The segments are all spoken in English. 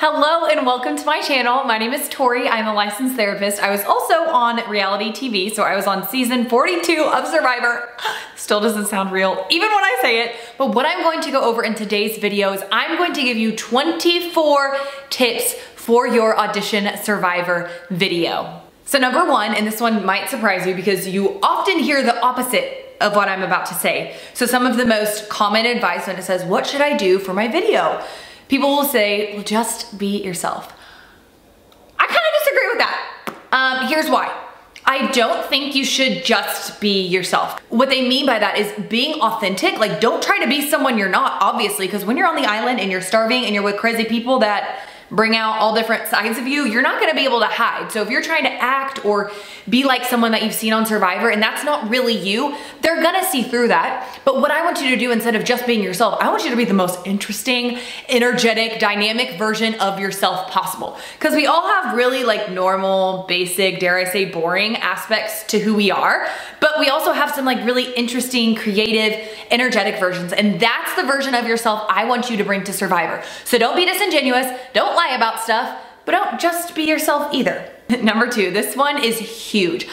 Hello and welcome to my channel. My name is Tori. I'm a licensed therapist. I was also on reality TV, so I was on season 42 of Survivor. Still doesn't sound real, even when I say it. But what I'm going to go over in today's video is I'm going to give you 24 tips for your audition Survivor video. So number one, and this one might surprise you because you often hear the opposite of what I'm about to say. So some of the most common advice when it says, what should I do for my video? People will say, well, just be yourself. I kind of disagree with that. Here's why. I don't think you should just be yourself. What they mean by that is being authentic. Like, don't try to be someone you're not, obviously, because when you're on the island and you're starving and you're with crazy people that bring out all different sides of you, you're not gonna be able to hide. So if you're trying to act or be like someone that you've seen on Survivor and that's not really you, they're gonna see through that. But what I want you to do instead of just being yourself, I want you to be the most interesting, energetic, dynamic version of yourself possible. Because we all have really like normal, basic, dare I say boring aspects to who we are, but we also have some like really interesting, creative, energetic versions. And that's the version of yourself I want you to bring to Survivor. So don't be disingenuous, don't lie about stuff, but don't just be yourself either. Number two, this one is huge.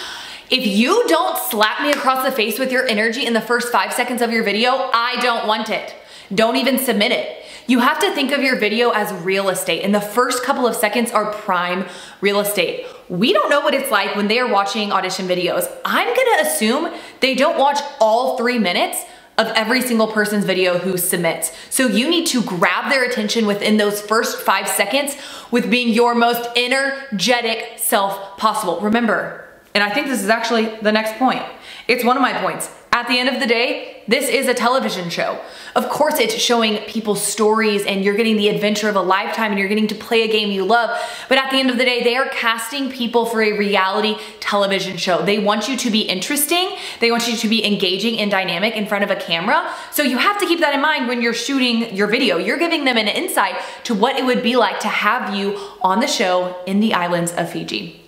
If you don't slap me across the face with your energy in the first 5 seconds of your video, I don't want it. Don't even submit it. You have to think of your video as real estate, and the first couple of seconds are prime real estate. We don't know what it's like when they are watching audition videos. I'm gonna assume they don't watch all 3 minutes of every single person's video who submits. So you need to grab their attention within those first 5 seconds with being your most energetic self possible. Remember, and I think this is actually the next point. It's one of my points. At the end of the day, this is a television show. Of course, it's showing people's stories and you're getting the adventure of a lifetime and you're getting to play a game you love. But at the end of the day, they are casting people for a reality television show. They want you to be interesting. They want you to be engaging and dynamic in front of a camera. So you have to keep that in mind when you're shooting your video. You're giving them an insight to what it would be like to have you on the show in the islands of Fiji.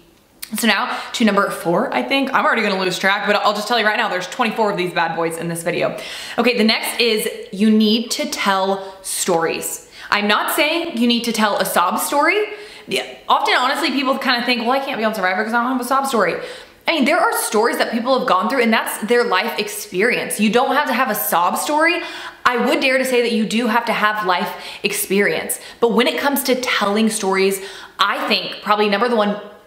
So now to number 4, I think. I'm already gonna lose track, but I'll just tell you right now, there's 24 of these bad boys in this video. Okay, the next is you need to tell stories. I'm not saying you need to tell a sob story. Often, honestly, people kind of think, well, I can't be on Survivor because I don't have a sob story. I mean, there are stories that people have gone through and that's their life experience. You don't have to have a sob story. I would dare to say that you do have to have life experience. But when it comes to telling stories, I think probably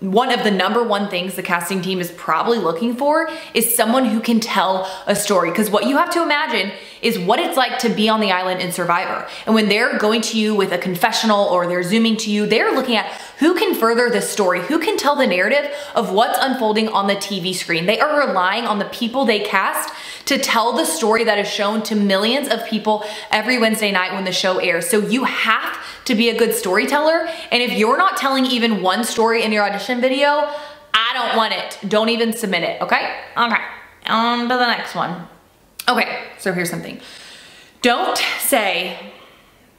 one of the number one things the casting team is probably looking for is someone who can tell a story. Because what you have to imagine is what it's like to be on the island in Survivor. And when they're going to you with a confessional or they're zooming to you, they're looking at who can further this story, who can tell the narrative of what's unfolding on the TV screen. They are relying on the people they cast to tell the story that is shown to millions of people every Wednesday night when the show airs. So you have to be a good storyteller. And if you're not telling even one story in your audition video, I don't want it. Don't even submit it, okay? Okay, on to the next one. Okay, so here's something. Don't say,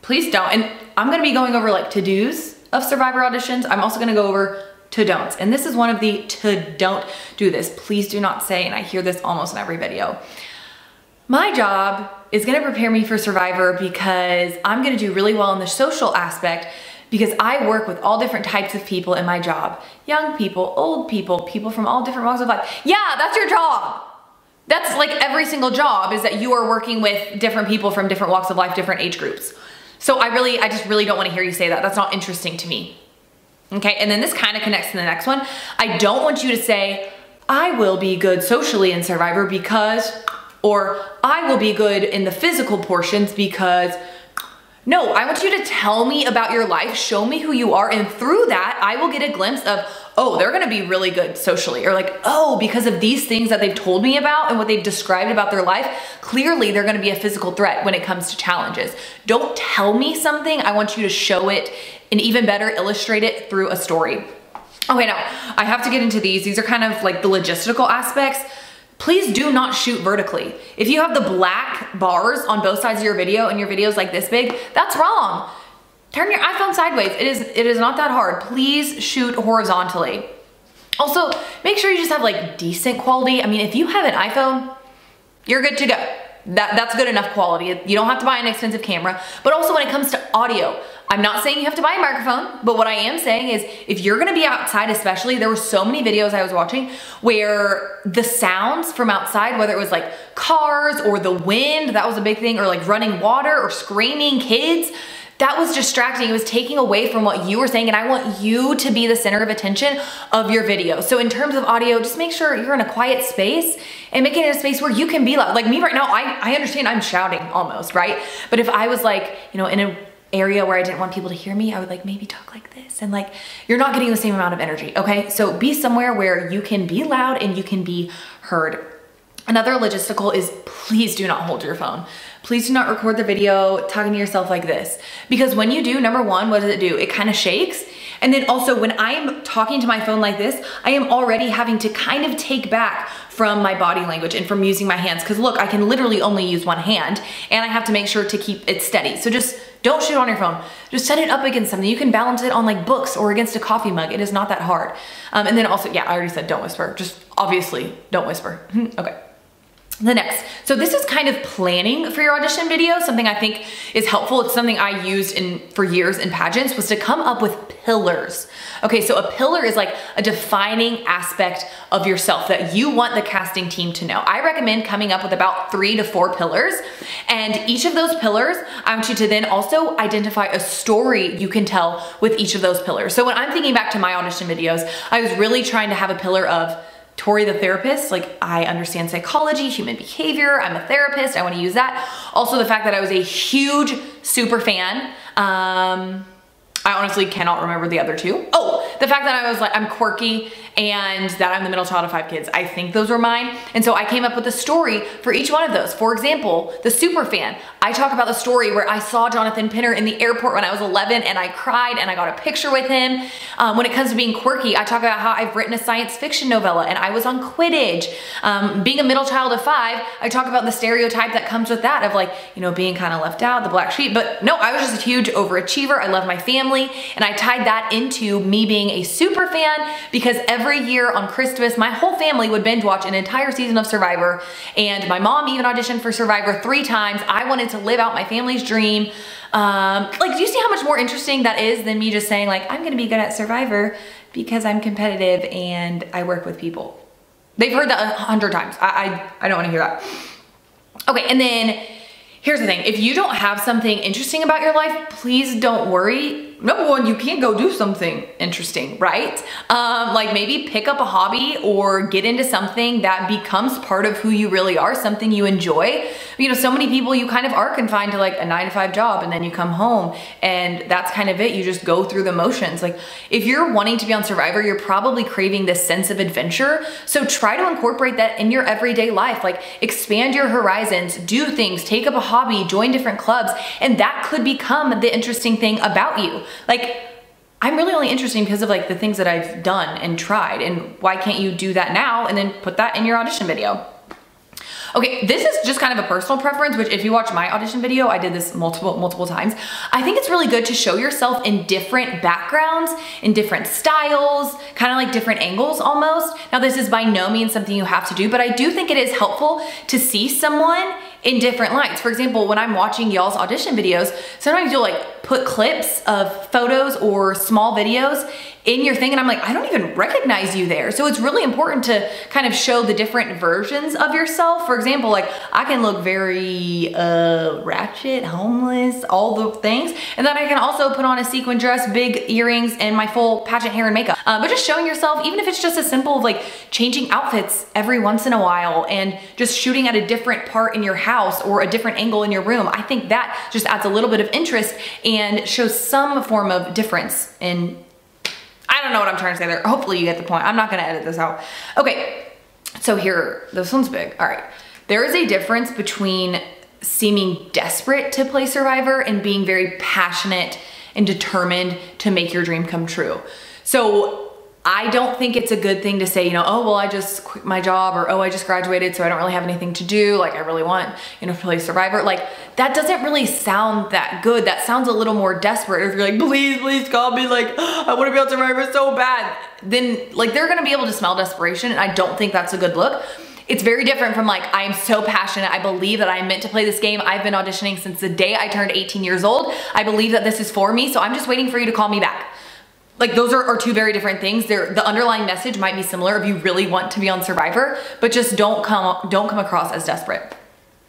please don't, and I'm gonna be going over like to-dos of Survivor auditions. I'm also gonna go over to-don'ts. And this is one of the to-don't do this. Please do not say, and I hear this almost in every video. My job is gonna prepare me for Survivor because I'm gonna do really well in the social aspect because I work with all different types of people in my job. Young people, old people, people from all different walks of life. Yeah, that's your job. That's like every single job is that you are working with different people from different walks of life, different age groups. So I just really don't wanna hear you say that. That's not interesting to me. Okay, and then this kind of connects to the next one. I don't want you to say, I will be good socially in Survivor because, or I will be good in the physical portions because. No, I want you to tell me about your life, show me who you are, and through that, I will get a glimpse of, oh, they're gonna be really good socially, or like, oh, because of these things that they've told me about and what they've described about their life, clearly they're gonna be a physical threat when it comes to challenges. Don't tell me something, I want you to show it, and even better, illustrate it through a story. Okay, now, I have to get into these. These are kind of like the logistical aspects. Please do not shoot vertically. If you have the black bars on both sides of your video and your video is like this big, that's wrong. Turn your iPhone sideways. It is not that hard. Please shoot horizontally. Also, make sure you just have like decent quality. I mean, if you have an iPhone, you're good to go. That's good enough quality. You don't have to buy an expensive camera. But also when it comes to audio, I'm not saying you have to buy a microphone, but what I am saying is if you're gonna be outside especially, there were so many videos I was watching where the sounds from outside, whether it was like cars or the wind, that was a big thing, or like running water or screaming kids, that was distracting. It was taking away from what you were saying, and I want you to be the center of attention of your video. So in terms of audio, just make sure you're in a quiet space and make it in a space where you can be loud. Like me right now, I understand I'm shouting almost, right? But if I was like, you know, in an area where I didn't want people to hear me, I would like maybe talk like this, and like, you're not getting the same amount of energy, okay? So be somewhere where you can be loud and you can be heard. Another logistical is please do not hold your phone. Please do not record the video talking to yourself like this. Because when you do, number one, what does it do? It kind of shakes. And then also when I'm talking to my phone like this, I am already having to kind of take back from my body language and from using my hands. Cause look, I can literally only use one hand and I have to make sure to keep it steady. So just don't shoot on your phone. Just set it up against something. You can balance it on like books or against a coffee mug. It is not that hard. And then also, yeah, I already said don't whisper. Just obviously don't whisper. Okay. The next, so this is kind of planning for your audition video. Something I think is helpful. It's something I used for years in pageants, was to come up with pillars. Okay, so a pillar is like a defining aspect of yourself that you want the casting team to know. I recommend coming up with about 3 to 4 pillars, and each of those pillars, I want you to then also identify a story you can tell with each of those pillars. So when I'm thinking back to my audition videos, I was really trying to have a pillar of Tori the therapist, like I understand psychology, human behavior, I'm a therapist, I wanna use that. Also the fact that I was a huge super fan. I honestly cannot remember the other 2. Oh, the fact that I was like, I'm quirky and that I'm the middle child of 5 kids. I think those were mine. And so I came up with a story for each one of those. For example, the super fan. I talk about the story where I saw Jonathan Pinner in the airport when I was 11 and I cried and I got a picture with him. When it comes to being quirky, I talk about how I've written a science fiction novella and I was on Quidditch. Being a middle child of 5, I talk about the stereotype that comes with that of like, you know, being kind of left out, the black sheep. But no, I was just a huge overachiever. I love my family. And I tied that into me being a super fan because every year on Christmas, my whole family would binge watch an entire season of Survivor. And my mom even auditioned for Survivor 3 times. I wanted to live out my family's dream. Like, do you see how much more interesting that is than me just saying like, I'm gonna be good at Survivor because I'm competitive and I work with people. They've heard that 100 times. I don't wanna hear that. Okay, and then here's the thing. If you don't have something interesting about your life, please don't worry. Number one, you can't go do something interesting, right? Like maybe pick up a hobby or get into something that becomes part of who you really are, something you enjoy. You know, so many people, you kind of are confined to like a 9-to-5 job and then you come home and that's kind of it. You just go through the motions. Like if you're wanting to be on Survivor, you're probably craving this sense of adventure. So try to incorporate that in your everyday life. Like expand your horizons, do things, take up a hobby, join different clubs, and that could become the interesting thing about you. Like, I'm really only interesting because of like the things that I've done and tried, and why can't you do that now and then put that in your audition video? Okay, this is just kind of a personal preference, which if you watch my audition video, I did this multiple times. I think it's really good to show yourself in different backgrounds, in different styles, kind of like different angles almost. Now this is by no means something you have to do, but I do think it is helpful to see someone in different lights. For example, when I'm watching y'all's audition videos, sometimes you'll like put clips of photos or small videos in your thing and I'm like, I don't even recognize you there. So it's really important to kind of show the different versions of yourself. For example, like I can look very ratchet, homeless, all the things. And then I can also put on a sequin dress, big earrings, and my full pageant hair and makeup. But just showing yourself, even if it's just as simple of like changing outfits every once in a while and just shooting at a different part in your house or a different angle in your room, I think that just adds a little bit of interest and shows some form of difference in, I don't know what I'm trying to say there. Hopefully you get the point. I'm not gonna edit this out. Okay, so here, this one's big. All right, there is a difference between seeming desperate to play Survivor and being very passionate and determined to make your dream come true. So I don't think it's a good thing to say, you know, oh, well, I just quit my job, or oh, I just graduated, so I don't really have anything to do. Like, I really want, you know, to play Survivor. Like, that doesn't really sound that good. That sounds a little more desperate. If you're like, please call me, like, I want to be on Survivor so bad. Then, like, they're going to be able to smell desperation, and I don't think that's a good look. It's very different from like, I am so passionate. I believe that I am meant to play this game. I've been auditioning since the day I turned 18 years old. I believe that this is for me, so I'm just waiting for you to call me back. Like those are two very different things. The underlying message might be similar if you really want to be on Survivor, but just don't come across as desperate.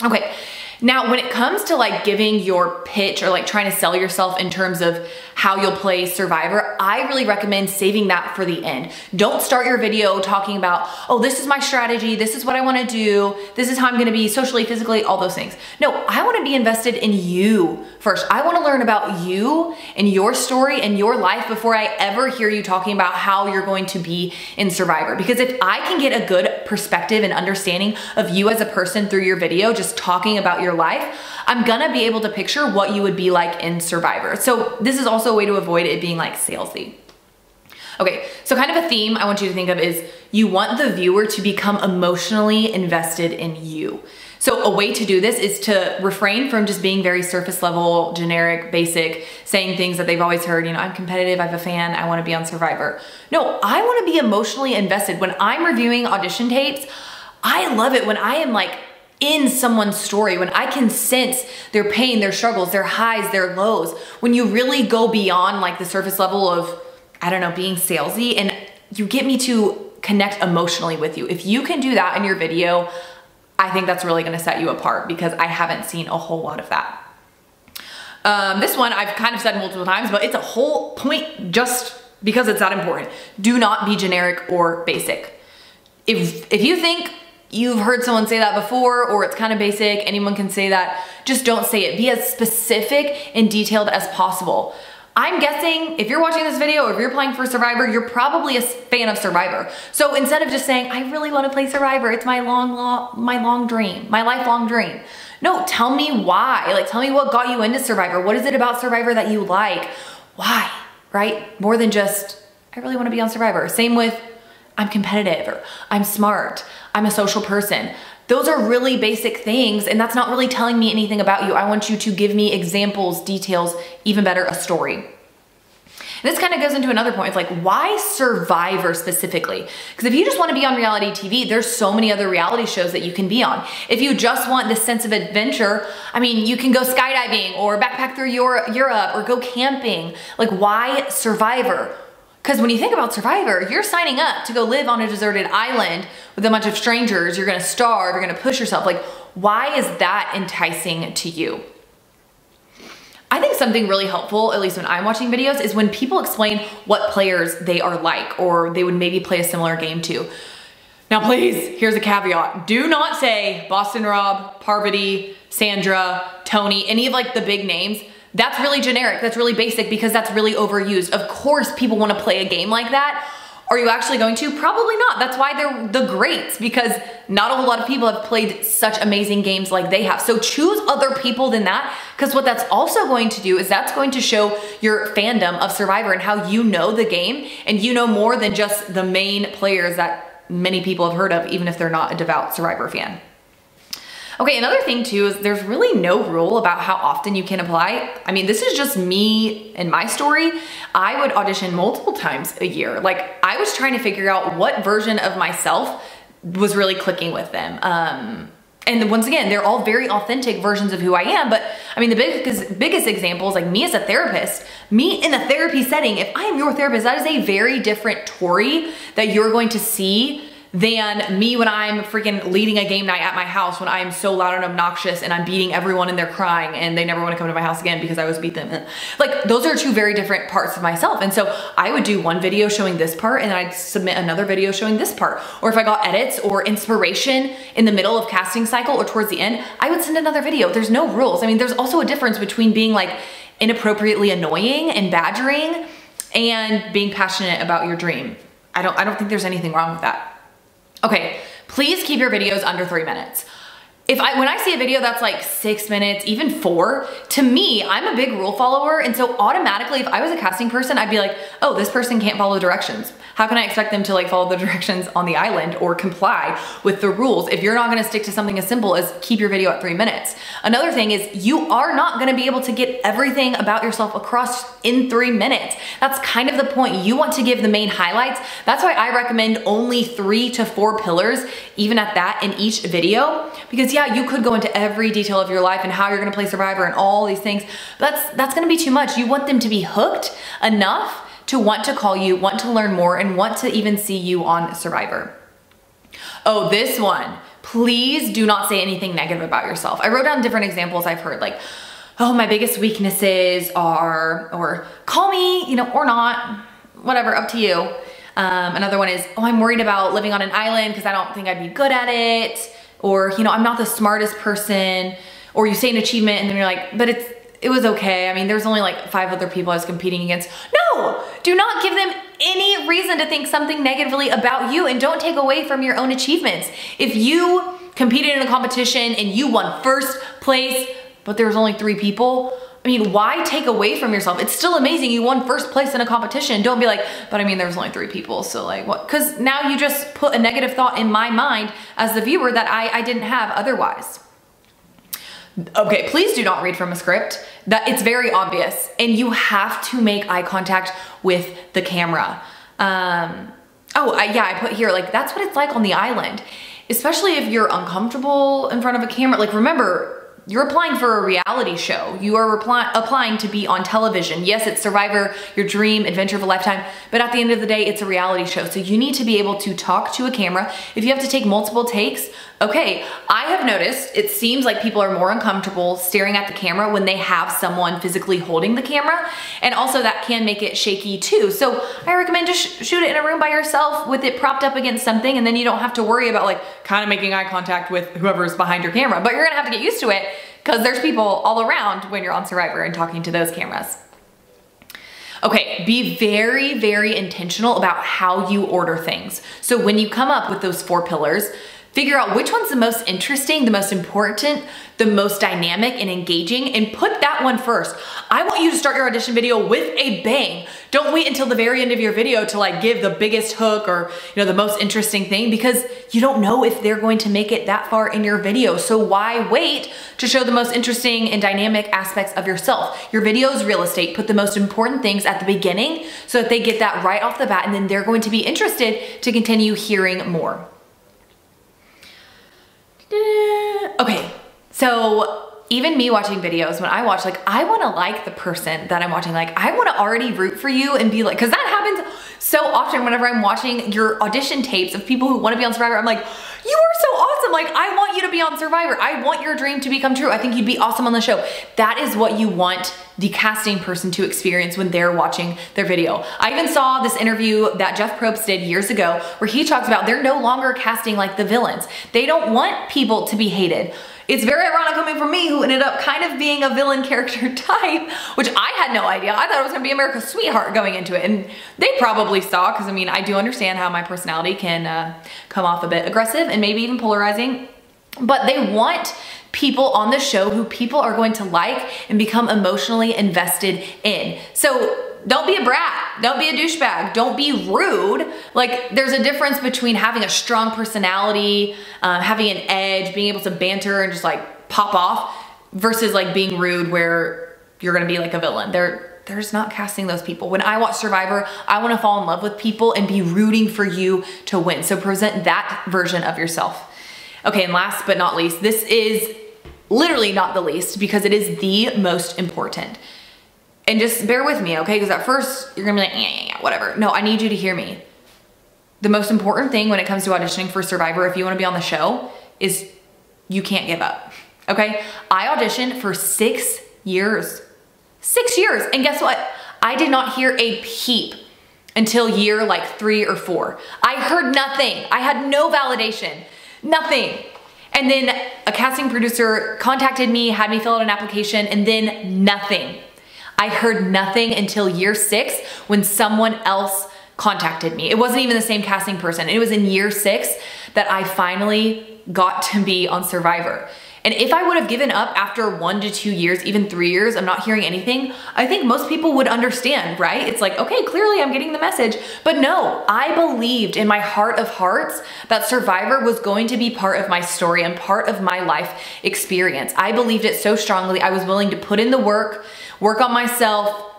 Okay. Now, when it comes to like giving your pitch or like trying to sell yourself in terms of how you'll play Survivor, I really recommend saving that for the end. Don't start your video talking about, oh, this is my strategy, this is what I wanna do, this is how I'm gonna be socially, physically, all those things. No, I wanna be invested in you first. I wanna learn about you and your story and your life before I ever hear you talking about how you're going to be in Survivor. Because if I can get a good perspective and understanding of you as a person through your video, just talking about your life, I'm gonna be able to picture what you would be like in Survivor. So this is also a way to avoid it being like salesy. Okay, so kind of a theme I want you to think of is you want the viewer to become emotionally invested in you. So a way to do this is to refrain from just being very surface level, generic, basic, saying things that they've always heard, you know, I'm competitive, I have a fan, I wanna be on Survivor. No, I wanna be emotionally invested. When I'm reviewing audition tapes, I love it when I am like in someone's story, when I can sense their pain, their struggles, their highs, their lows, when you really go beyond like the surface level of, I don't know, being salesy, and you get me to connect emotionally with you. If you can do that in your video, I think that's really gonna set you apart, because I haven't seen a whole lot of that. This one I've kind of said multiple times, but it's a whole point just because it's that important. Do not be generic or basic. If you think you've heard someone say that before, or it's kind of basic, anyone can say that, just don't say it. Be as specific and detailed as possible. I'm guessing if you're watching this video, or if you're playing for Survivor, you're probably a fan of Survivor. So instead of just saying, I really want to play Survivor, it's my long dream, my lifelong dream. No, tell me why. Like, tell me what got you into Survivor. What is it about Survivor that you like? Why, right? More than just, I really want to be on Survivor. Same with, I'm competitive, or I'm smart, I'm a social person. Those are really basic things, and that's not really telling me anything about you. I want you to give me examples, details, even better, a story. And this kind of goes into another point. It's like, why Survivor specifically? Because if you just want to be on reality TV, there's so many other reality shows that you can be on. If you just want this sense of adventure, I mean, you can go skydiving or backpack through Europe or go camping. Like, why Survivor? Because when you think about Survivor, you're signing up to go live on a deserted island with a bunch of strangers. You're gonna starve, you're gonna push yourself. Like, why is that enticing to you? I think something really helpful, at least when I'm watching videos, is when people explain what players they are like, or they would maybe play a similar game to. Now please, here's a caveat. Do not say Boston Rob, Parvati, Sandra, Tony, any of like the big names. That's really generic, that's really basic, because that's really overused. Of course people wanna play a game like that. Are you actually going to? Probably not. That's why they're the greats, because not a whole lot of people have played such amazing games like they have. So choose other people than that, because what that's also going to do is that's going to show your fandom of Survivor and how you know the game, and you know more than just the main players that many people have heard of, even if they're not a devout Survivor fan. Okay, another thing too is there's really no rule about how often you can apply. I mean, this is just me and my story. I would audition multiple times a year. Like, I was trying to figure out what version of myself was really clicking with them. And once again, they're all very authentic versions of who I am. But I mean, the biggest example is like me as a therapist, me in a therapy setting. If I am your therapist, that is a very different Tori that you're going to see than me when I'm freaking leading a game night at my house, when I am so loud and obnoxious and I'm beating everyone and they're crying and they never want to come to my house again because I was beat them. Like, those are two very different parts of myself. And so I would do one video showing this part, and then I'd submit another video showing this part. Or if I got edits or inspiration in the middle of casting cycle or towards the end, I would send another video. There's no rules. I mean, there's also a difference between being like inappropriately annoying and badgering and being passionate about your dream. I don't think there's anything wrong with that. Okay, please keep your videos under 3 minutes. when I see a video that's like 6 minutes, even 4, to me, I'm a big rule follower. And so automatically, if I was a casting person, I'd be like, oh, this person can't follow directions. How can I expect them to like follow the directions on the island or comply with the rules if you're not gonna stick to something as simple as keep your video at 3 minutes? Another thing is you are not gonna be able to get everything about yourself across in 3 minutes. That's kind of the point. You want to give the main highlights. That's why I recommend only 3 to 4 pillars, even at that, in each video. Because yeah, you could go into every detail of your life and how you're gonna play Survivor and all these things. But that's gonna be too much. You want them to be hooked enough to want to call you, want to learn more, and want to even see you on Survivor. Oh, this one. Please do not say anything negative about yourself. I wrote down different examples I've heard, like, oh, my biggest weaknesses are, or call me, you know, or not, whatever, up to you. Another one is, oh, I'm worried about living on an island because I don't think I'd be good at it. Or, you know, I'm not the smartest person. Or you say an achievement and then you're like, but it was okay. I mean, there's only like 5 other people I was competing against. No, do not give them any reason to think something negatively about you, and don't take away from your own achievements. If you competed in a competition and you won first place, but there was only 3 people, I mean, why take away from yourself? It's still amazing you won first place in a competition. Don't be like, but I mean, there was only 3 people, so like what? Because now you just put a negative thought in my mind as the viewer that I didn't have otherwise. Okay, please do not read from a script. That it's very obvious, and you have to make eye contact with the camera. Yeah, I put here, like, that's what it's like on the island, especially if you're uncomfortable in front of a camera. Like, remember, you're applying for a reality show. You are applying to be on television. Yes, it's Survivor, your dream adventure of a lifetime, but at the end of the day, it's a reality show. So you need to be able to talk to a camera. If you have to take multiple takes, okay, I have noticed it seems like people are more uncomfortable staring at the camera when they have someone physically holding the camera. And also that can make it shaky too. So I recommend just shoot it in a room by yourself with it propped up against something, and then you don't have to worry about like kind of making eye contact with whoever's behind your camera. But you're gonna have to get used to it because there's people all around when you're on Survivor and talking to those cameras. Okay, be very, very intentional about how you order things. So when you come up with those 4 pillars, figure out which one's the most interesting, the most important, the most dynamic and engaging, and put that one first. I want you to start your audition video with a bang. Don't wait until the very end of your video to like give the biggest hook or, you know, the most interesting thing, because you don't know if they're going to make it that far in your video. So why wait to show the most interesting and dynamic aspects of yourself? Your video is real estate. Put the most important things at the beginning so that they get that right off the bat, and then they're going to be interested to continue hearing more. Okay, so even me watching videos, when I watch, like, I wanna like the person that I'm watching. Like, I wanna already root for you and be like, cause that happens so often whenever I'm watching your audition tapes of people who wanna be on Survivor. I'm like, you are so awesome. Like, I want you to be on Survivor. I want your dream to become true. I think you'd be awesome on the show. That is what you want the casting person to experience when they're watching their video. I even saw this interview that Jeff Probst did years ago where he talks about they're no longer casting like the villains. They don't want people to be hated. It's very ironic coming from me, who ended up kind of being a villain character type, which I had no idea. I thought it was gonna be America's sweetheart going into it, and they probably saw, because I mean, I do understand how my personality can come off a bit aggressive and maybe even polarizing, but they want people on the show who people are going to like and become emotionally invested in. So don't be a brat, don't be a douchebag, don't be rude. Like, there's a difference between having a strong personality, having an edge, being able to banter and just like pop off, versus like being rude where you're gonna be like a villain. There's not casting those people. When I watch Survivor, I wanna fall in love with people and be rooting for you to win. So present that version of yourself. Okay, and last but not least, this is literally not the least, because it is the most important. And just bear with me, okay? Because at first you're gonna be like, yeah, whatever. No, I need you to hear me. The most important thing when it comes to auditioning for Survivor, if you wanna be on the show, is you can't give up, okay? I auditioned for 6 years. 6 years, and guess what? I did not hear a peep until year like 3 or 4. I heard nothing. I had no validation, nothing. And then a casting producer contacted me, had me fill out an application, and then nothing. I heard nothing until year 6 when someone else contacted me. It wasn't even the same casting person. It was in year 6 that I finally got to be on Survivor. And if I would have given up after 1 to 2 years, even 3 years, I'm not hearing anything, I think most people would understand, right? It's like, okay, clearly I'm getting the message. But no, I believed in my heart of hearts that Survivor was going to be part of my story and part of my life experience. I believed it so strongly. I was willing to put in the work on myself,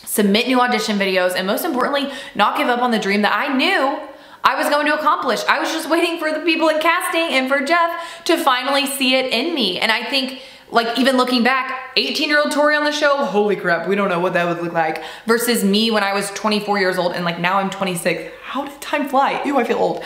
submit new audition videos, and most importantly, not give up on the dream that I knew I was going to accomplish. I was just waiting for the people in casting and for Jeff to finally see it in me. And I think, like, even looking back, 18-year-old Tori on the show, holy crap, we don't know what that would look like, versus me when I was 24 years old and like now I'm 26. How did time fly? Ew, I feel old.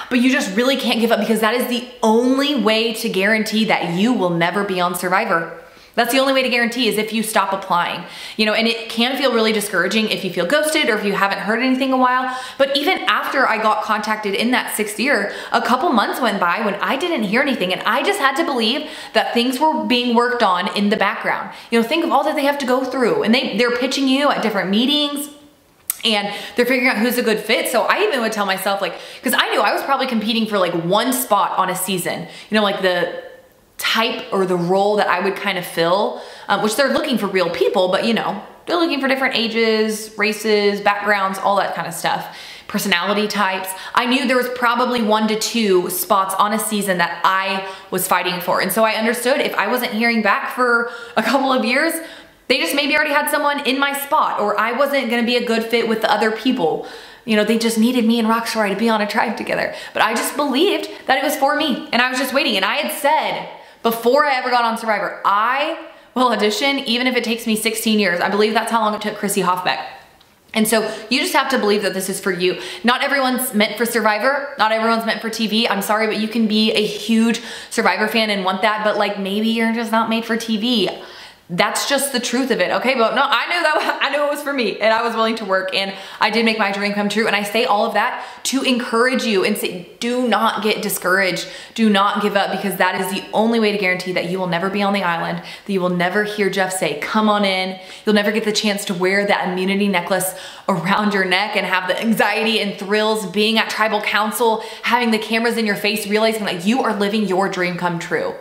But you just really can't give up, because that is the only way to guarantee that you will never be on Survivor. That's the only way to guarantee, is if you stop applying. You know, and it can feel really discouraging if you feel ghosted or if you haven't heard anything in a while. But even after I got contacted in that 6th year, a couple months went by when I didn't hear anything, and I just had to believe that things were being worked on in the background. You know, think of all that they have to go through, and they're pitching you at different meetings, and they're figuring out who's a good fit. So I even would tell myself, like, because I knew I was probably competing for like 1 spot on a season, you know, like the type or the role that I would kind of fill, which they're looking for real people, but you know, they're looking for different ages, races, backgrounds, all that kind of stuff, personality types. I knew there was probably 1 to 2 spots on a season that I was fighting for. And so I understood if I wasn't hearing back for a couple of years, they just maybe already had someone in my spot, or I wasn't gonna be a good fit with the other people. You know, they just needed me and Roxroy to be on a tribe together. But I just believed that it was for me, and I was just waiting. And I had said, before I ever got on Survivor, I will audition even if it takes me 16 years. I believe that's how long it took Chrissy Hoffbeck. And so you just have to believe that this is for you. Not everyone's meant for Survivor. Not everyone's meant for TV. I'm sorry, but you can be a huge Survivor fan and want that, but like maybe you're just not made for TV. That's just the truth of it, okay? But no, I knew it was for me, and I was willing to work, and I did make my dream come true. And I say all of that to encourage you and say, do not get discouraged. Do not give up, because that is the only way to guarantee that you will never be on the island, that you will never hear Jeff say, come on in. You'll never get the chance to wear that immunity necklace around your neck and have the anxiety and thrills being at tribal council, having the cameras in your face, realizing that you are living your dream come true.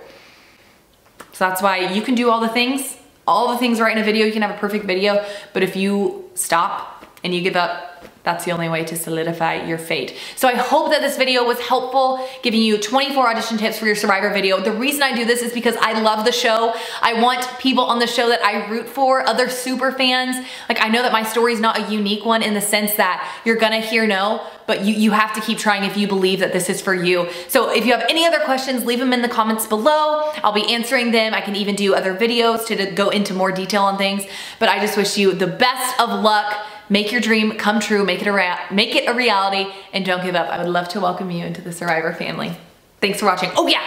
So that's why you can do all the things right in a video. You can have a perfect video, but if you stop and you give up, that's the only way to solidify your fate. So I hope that this video was helpful, giving you 24 audition tips for your Survivor video. The reason I do this is because I love the show. I want people on the show that I root for, other super fans. Like, I know that my story is not a unique one in the sense that you're gonna hear no, but you have to keep trying if you believe that this is for you. So if you have any other questions, leave them in the comments below. I'll be answering them. I can even do other videos to go into more detail on things, but I just wish you the best of luck. Make your dream come true, make it a reality, and don't give up. I would love to welcome you into the Survivor family. Thanks for watching. Oh yeah,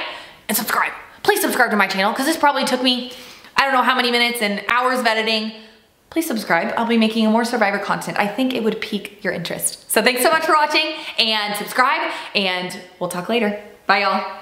and subscribe. Please subscribe to my channel, because this probably took me, I don't know how many minutes and hours of editing. Please subscribe. I'll be making more Survivor content. I think it would pique your interest. So thanks so much for watching, and subscribe, and we'll talk later. Bye y'all.